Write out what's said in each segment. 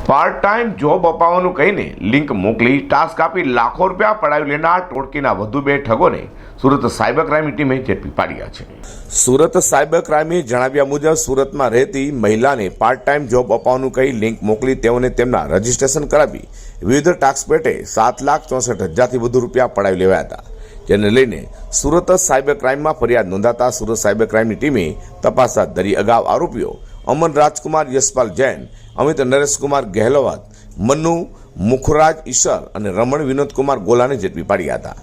Part time job અપાવવાનું કહીને link મોકલી task આપી લાખો રૂપિયા પડાવી લેનાર ટોળકીના વધુ બે ઠગોને સુરત સાયબર ક્રાઇમની ટીમે ઝડપી પાડ્યા છે। સુરત સાયબર ક્રાઇમે જણાવ્યા મુજબ સુરતમાં રહેતી મહિલાને પાર્ટ ટાઈમ જોબ અપાવવાનું કહી લિંક મોકલી તેઓને તેમના રજીસ્ટ્રેશન કરાવી વિવિધ ટાસ્ક પેટે 7,64,000થી વધુ રૂપિયા પડાવી લેવાયા હતા, જેને લઈને સુરત સાયબર ક્રાઇમમાં ફરિયાદ નોંધાતા સુરત સાયબર ક્રાઇમની ટીમે તપાસ હાથ ધરી અગાઉ આરોપીઓ અમન રાજકુમાર યશપાલ જૈન, અમિત નરેશકુમાર ગહેલોત, મનુ મુખરાજ ઈશર અને રમણ વિનોદકુમાર ગોલાને ઝડપી પાડ્યા હતા।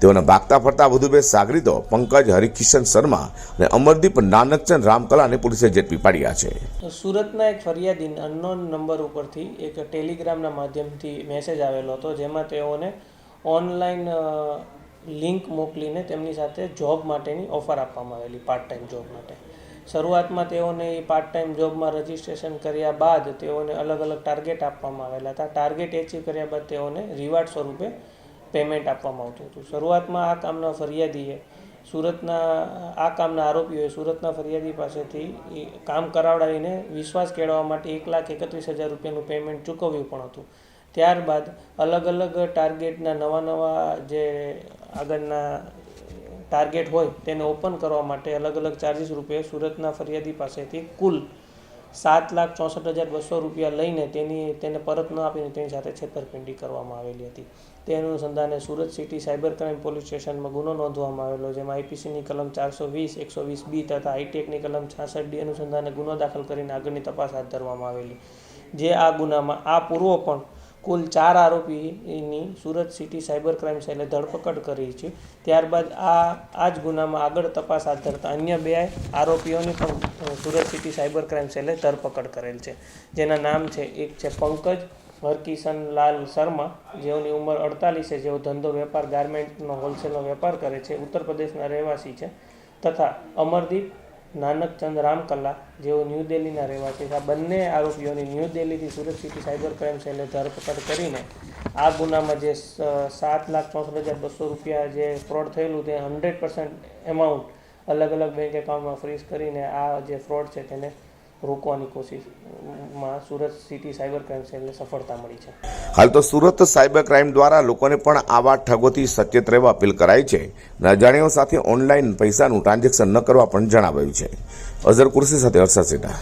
તેઓના ભાગતા ફરતા વધુ બે સાગરીતો પંકજ હરિકિશન શર્મા અને અમરદીપ નાનકચંદ રામકલાને પોલીસે ઝડપી પાડ્યા છે। સુરતના એક ફરિયાદી અનનોન નંબર ઉપરથી એક ટેલિગ્રામના માધ્યમથી મેસેજ આવેલો હતો, જેમાં તેઓને ઓનલાઈન લિંક મોકલીને તેમની સાથે જોબ માટેની ઓફર આપવામાં આવેલી, પાર્ટ ટાઈમ જોબ માટે। શરૂઆતમાં તેઓને એ પાર્ટ ટાઈમ જોબમાં રજિસ્ટ્રેશન કર્યા બાદ તેઓને અલગ અલગ ટાર્ગેટ આપવામાં આવેલા હતા। ટાર્ગેટ એચીવ કર્યા બાદ તેઓને રિવાર્ડ સ્વરૂપે પેમેન્ટ આપવામાં આવતું હતું। શરૂઆતમાં આ કામના ફરિયાદીએ કામના આરોપીઓએ સુરતના ફરિયાદી પાસેથી કામ કરાવડાવીને વિશ્વાસ કેળવવા માટે 1,31,000 રૂપિયાનું પેમેન્ટ ચૂકવ્યું પણ હતું। ત્યારબાદ અલગ અલગ ટાર્ગેટના નવા જે આગળના ટાર્ગેટ હોય તેને ઓપન કરવા માટે અલગ અલગ ચાર્જીસ રૂપે સુરતના ફરિયાદી પાસેથી કુલ 7,64,200 રૂપિયા લઈને તેને પરત ન આપીને તેની સાથે છેતરપિંડી કરવામાં આવેલી હતી। તે અનુસંધાને Surat city cyber crime police સ્ટેશનમાં ગુનો નોંધવામાં આવેલો, જેમાં આઈપીસીની કલમ 420, 120B તથા આઈટેકની કલમ 66D અનુસંધાને ગુનો દાખલ કરીને આગળની તપાસ હાથ ધરવામાં આવેલી, જે આ ગુનામાં આ પૂર્વ પણ કુલ 4 આરોપીની સુરત સિટી સાયબર ક્રાઇમ સેલે ધરપકડ કરી છે। ત્યારબાદ આ જ ગુનામાં આગળ તપાસ હાથ ધરતા અન્ય 2 આરોપીઓની પણ સુરત સિટી સાયબર ક્રાઇમ સેલે ધરપકડ કરેલ છે, જેના નામ છે, એક છે પંકજ હરકિશનલાલ શર્મા, જેઓની ઉંમર 48 છે, જેઓ ધંધો વેપાર ગાર્મેન્ટનો હોલસેલનો વેપાર કરે છે, ઉત્તર પ્રદેશના રહેવાસી છે, તથા અમરદીપ નાનકચંદ રામકલા, જેઓ ન્યૂ દિલ્હીના રહેવાસી છે। આ બંને આરોપીઓની ન્યૂ દિલ્હીથી સુરત સિટી સાયબર ક્રાઇમ સેલે ધરપકડ કરીને આ ગુનામાં જે 7,64,200 રૂપિયા જે ફ્રોડ થયેલું તે 100% એમાઉન્ટ અલગ અલગ બેંક એકાઉન્ટમાં ફ્રીઝ કરીને આ જે ફ્રોડ છે તેને રોકવાની કોશિશમાં સુરત સિટી સાયબર ક્રાઇમ સેલને સફળતા મળી છે। હાલ તો સુરત સાયબર ક્રાઇમ દ્વારા લોકોને પણ આવા ઠગોથી સચેત રહેવા અપીલ કરાઈ છે અને અજાણ્યાઓ સાથે ઓનલાઈન પૈસાનું ટ્રાન્ઝેક્શન ન કરવા પણ જણાવાયું છે। અઝર કુર્સી સાથે હર્ષદ સેઠા।